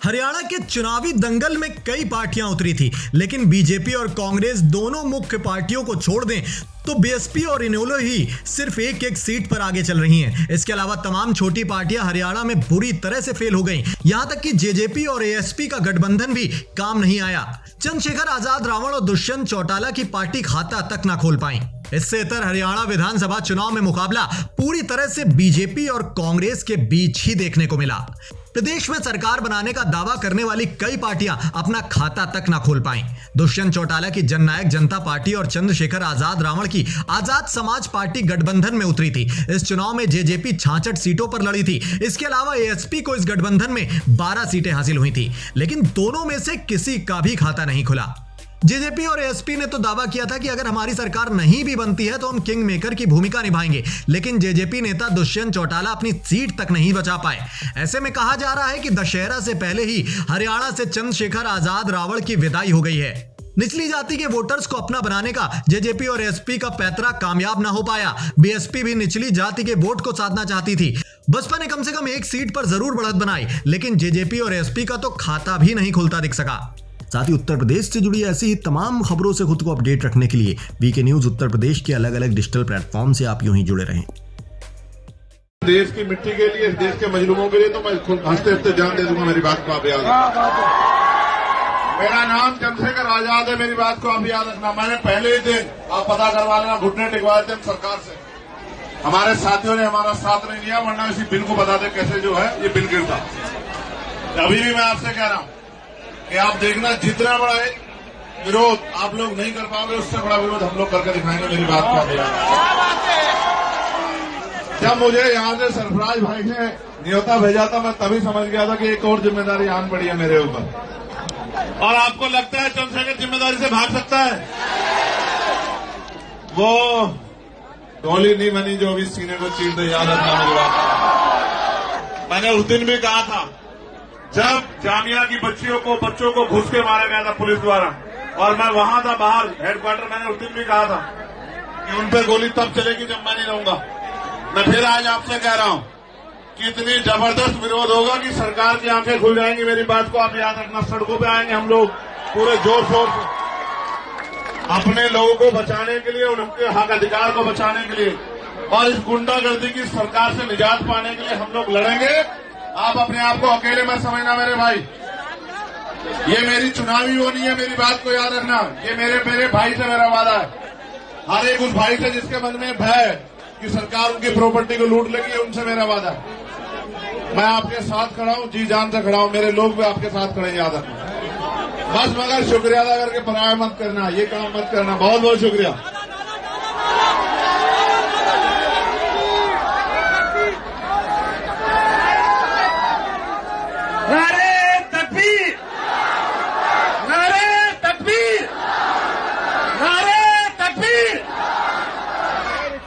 हरियाणा के चुनावी दंगल में कई पार्टियां उतरी थी, लेकिन बीजेपी और कांग्रेस दोनों मुख्य पार्टियों को छोड़ दें तो बीएसपी और इनेलो ही सिर्फ एक एक सीट पर आगे चल रही हैं। इसके अलावा तमाम छोटी पार्टियां हरियाणा में बुरी तरह से फेल हो गईं। यहां तक कि जेजेपी और एएसपी का गठबंधन भी काम नहीं आया। चंद्रशेखर आजाद रावण और दुष्यंत चौटाला की पार्टी खाता तक ना खोल पाई। इससे इतर हरियाणा विधानसभा चुनाव में मुकाबला पूरी तरह से बीजेपी और कांग्रेस के बीच ही देखने को मिला। प्रदेश में सरकार बनाने का दावा करने वाली कई पार्टियां अपना खाता तक ना खोल पाईं। दुष्यंत चौटाला की जननायक जनता पार्टी और चंद्रशेखर आजाद रावण की आजाद समाज पार्टी गठबंधन में उतरी थी। इस चुनाव में जेजेपी 66 सीटों पर लड़ी थी। इसके अलावा एएसपी को इस गठबंधन में 12 सीटें हासिल हुई थी, लेकिन दोनों में से किसी का भी खाता नहीं खुला। जेजेपी और एएसपी ने तो दावा किया था कि अगर हमारी सरकार नहीं भी बनती है तो हम किंग मेकर की भूमिका निभाएंगे, लेकिन जेजेपी नेता दुष्यंत चौटाला अपनी सीट तक नहीं बचा पाए। ऐसे में कहा जा रहा है कि दशहरा से पहले ही हरियाणा से चंद्रशेखर आजाद रावण की विदाई हो गई है। निचली जाति के वोटर्स को अपना बनाने का जेजेपी और एएसपी का पैतरा कामयाब ना हो पाया। बीएसपी भी निचली जाति के वोट को साधना चाहती थी। बसपा ने कम से कम एक सीट पर जरूर बढ़त बनाई, लेकिन जेजेपी और एएसपी का तो खाता भी नहीं खुलता दिख सका। साथ ही उत्तर प्रदेश से जुड़ी ऐसी ही तमाम खबरों से खुद को अपडेट रखने के लिए वीके न्यूज उत्तर प्रदेश के अलग अलग डिजिटल प्लेटफॉर्म से आप यूं ही जुड़े रहें। देश की मिट्टी के लिए, देश के मजलूमों के लिए तो मैं हंसते हंसते जान दे दूंगा। मेरी बात को आप याद रखना। मेरा नाम चंद्रशेखर आजाद है, मेरी बात को आप याद रखना। मैंने पहले ही दिन आप पता करवा लेना, घुटने टिकवाए थे सरकार से। हमारे साथियों ने हमारा साथ नहीं दिया, वरना इसी बिल को बता दे कैसे जो है ये बिल गिरता। अभी भी मैं आपसे कह रहा हूं कि आप देखना, जितना बड़ा विरोध आप लोग नहीं कर पाओगे, उससे बड़ा विरोध हम लोग करके दिखाएंगे। मेरी बात को जब मुझे यहां से सरफराज भाई ने न्योता भेजा था, मैं तभी समझ गया था कि एक और जिम्मेदारी आन पड़ी है मेरे ऊपर। और आपको लगता है चंद्रशेखर जिम्मेदारी से भाग सकता है? वो गोली नहीं बनी जो अभी सीने को चीर दे, याद रखना मेरी बात। मैंने उस दिन भी कहा था जब जामिया की बच्चों को घुस के मारा गया था पुलिस द्वारा, और मैं वहां था बाहर हेडक्वार्टर। मैंने उस दिन भी कहा था कि उन पर गोली तब चलेगी जब मैं नहीं रहूंगा। मैं फिर आज आपसे कह रहा हूं कि इतनी जबरदस्त विरोध होगा कि सरकार की आंखें खुल जाएंगी। मेरी बात को आप याद रखना। सड़कों पे आएंगे हम लोग पूरे जोर शोर से, अपने लोगों को बचाने के लिए, उनके हक अधिकार को बचाने के लिए, और इस गुंडागर्दी की सरकार से निजात पाने के लिए हम लोग लड़ेंगे। आप अपने आप को अकेले मत समझना मेरे भाई। ये मेरी चुनावी वो नहीं है, मेरी बात को याद रखना। ये मेरे भाई से मेरा वादा है। हर एक उस भाई से जिसके मन में भय कि सरकार उनकी प्रॉपर्टी को लूट लेगी, उनसे मेरा वादा है। मैं आपके साथ खड़ा हूं, जी जान से खड़ा हूं। मेरे लोग भी आपके साथ खड़े, याद रखना। बस मगर शुक्रिया अदा करके पराया मत करना, ये काम मत करना। बहुत बहुत शुक्रिया।